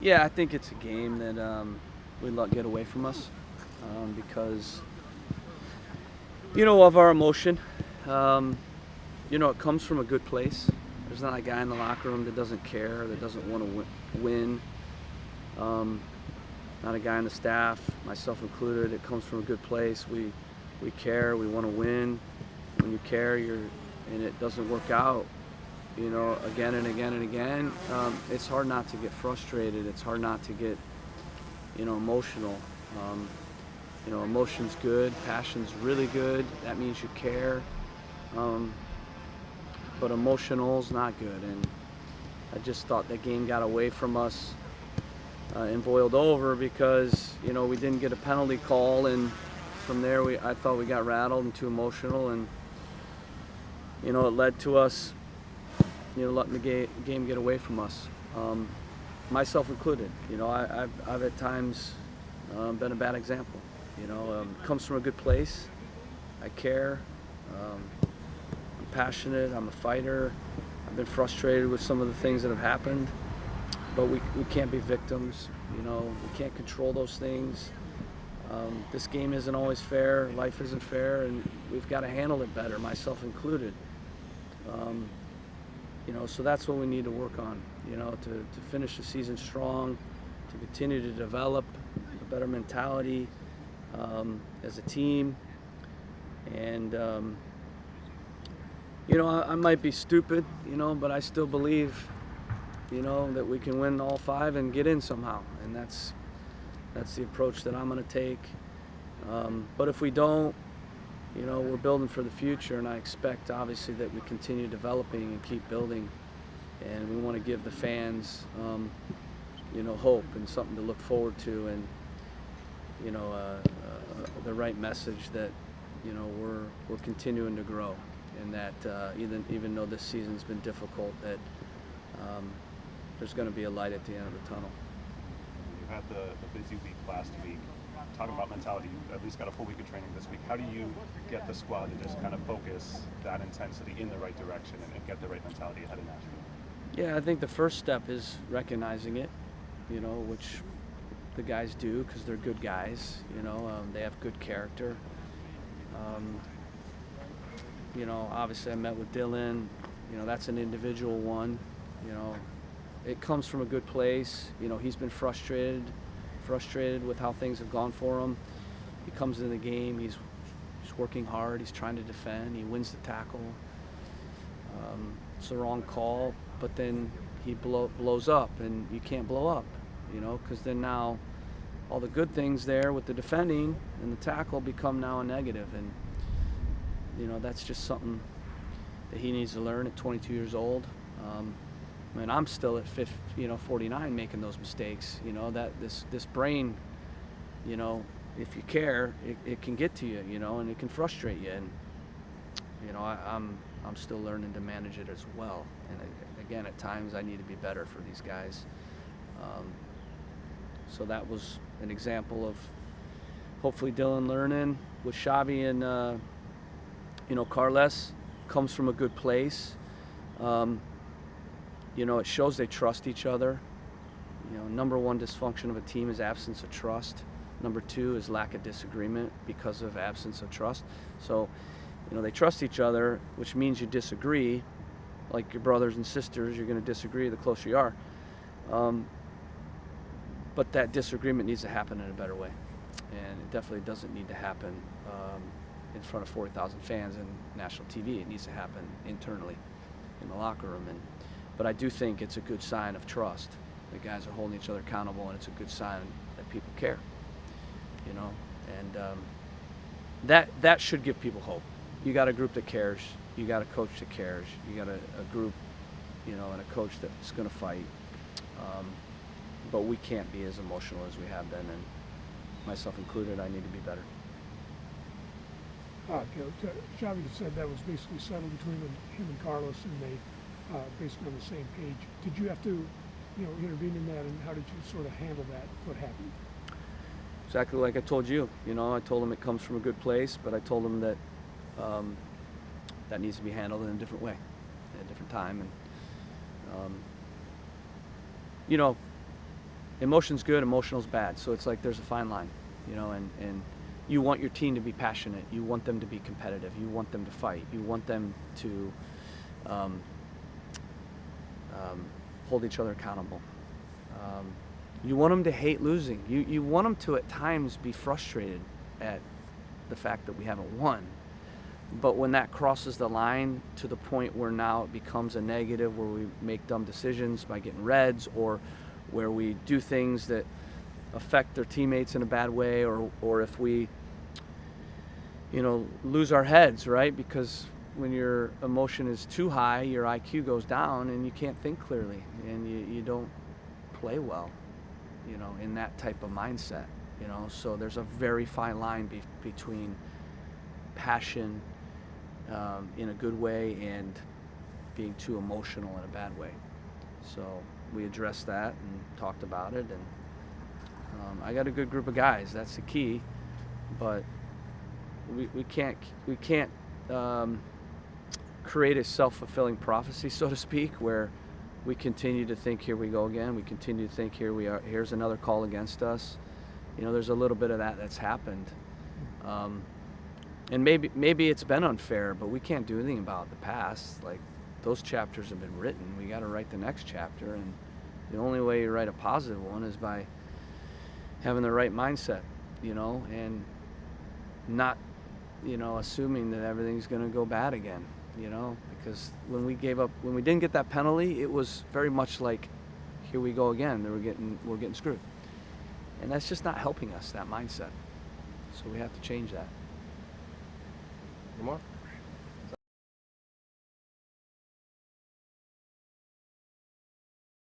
Yeah, I think it's a game that we let get away from us because, of our emotion. Um, it comes from a good place. There's not a guy in the locker room that doesn't care, that doesn't want to win. Um, Not a guy on the staff, myself included. It comes from a good place. We care. We want to win. When you care, and it doesn't work out, again and again and again. It's hard not to get frustrated. It's hard not to get, emotional. Um, Emotion's good. Passion's really good. That means you care. Um, but emotional's not good. And I just thought that game got away from us and boiled over because we didn't get a penalty call, and from there I thought we got rattled and too emotional, and it led to us letting the game get away from us, myself included. I've at times been a bad example. It comes from a good place. I care. I'm passionate. I'm a fighter. I've been frustrated with some of the things that have happened. But we can't be victims, we can't control those things. This game isn't always fair, life isn't fair, and we've got to handle it better, myself included. So that's what we need to work on, to finish the season strong, to continue to develop a better mentality as a team. And, I might be stupid, but I still believe that we can win all 5 and get in somehow, and that's the approach that I'm going to take. But if we don't, we're building for the future, and I expect obviously that we continue developing and keep building, and we want to give the fans, hope and something to look forward to, and the right message that we're continuing to grow, and that even though this season's been difficult, that there's going to be a light at the end of the tunnel. You had the busy week last week. Talking about mentality, you at least got a full week of training this week. How do you get the squad to just kind of focus that intensity in the right direction and get the right mentality ahead of Nashville? Yeah, I think the first step is recognizing it, which the guys do because they're good guys. They have good character. Obviously I met with Dylan. That's an individual one. It comes from a good place. He's been frustrated with how things have gone for him. He comes in the game, he's working hard, he's trying to defend, he wins the tackle. It's the wrong call, but then he blows up, and you can't blow up, because then now all the good things there with the defending and the tackle become now a negative, and that's just something that he needs to learn at 22 years old. I'm still at 49 making those mistakes. That this brain, if you care, it can get to you, and it can frustrate you. And I'm still learning to manage it as well. And again, at times I need to be better for these guys. So that was an example of hopefully Dylan learning with Xavi and Carles. Comes from a good place. It shows they trust each other. Number one dysfunction of a team is absence of trust. Number 2 is lack of disagreement because of absence of trust. So, they trust each other, which means you disagree. Like your brothers and sisters, you're going to disagree the closer you are. But that disagreement needs to happen in a better way. And it definitely doesn't need to happen in front of 40,000 fans and national TV. It needs to happen internally in the locker room. But I do think it's a good sign of trust. The guys are holding each other accountable, and it's a good sign that people care. And that should give people hope. You got a group that cares. You got a coach that cares. You got a group, and a coach that's going to fight. But we can't be as emotional as we have been, and myself included, I need to be better. Coach, Xavi said that was basically settled between him and Carlos, and they basically on the same page. Did you have to, intervene in that, and how did you sort of handle that? What happened? Exactly like I told you. I told him it comes from a good place, but I told him that that needs to be handled in a different way, at a different time. And emotion's good, emotional's bad. So it's like there's a fine line, you know, and you want your team to be passionate. You want them to be competitive. You want them to fight. You want them to hold each other accountable. You want them to hate losing. You want them to at times be frustrated at the fact that we haven't won. But when that crosses the line to the point where now it becomes a negative, where we make dumb decisions by getting reds, or where we do things that affect their teammates in a bad way, or if we, you know, lose our heads, right? Because when your emotion is too high, your IQ goes down and you can't think clearly, and you don't play well, you know, in that type of mindset, you know. So there's a very fine line between passion in a good way and being too emotional in a bad way. So we addressed that and talked about it, and I got a good group of guys. That's the key. But we can't create a self-fulfilling prophecy, so to speak, where we continue to think, here we go again. We continue to think, here we are. Here's another call against us. You know, there's a little bit of that's happened. And maybe it's been unfair, but we can't do anything about the past. Like, those chapters have been written. We got to write the next chapter, and the only way you write a positive one is by having the right mindset, you know, and not, you know, assuming that everything's going to go bad again, you know, because when we didn't get that penalty, it was very much like, here we go again. We're getting screwed, and that's just not helping us, that mindset. So we have to change that. Any more?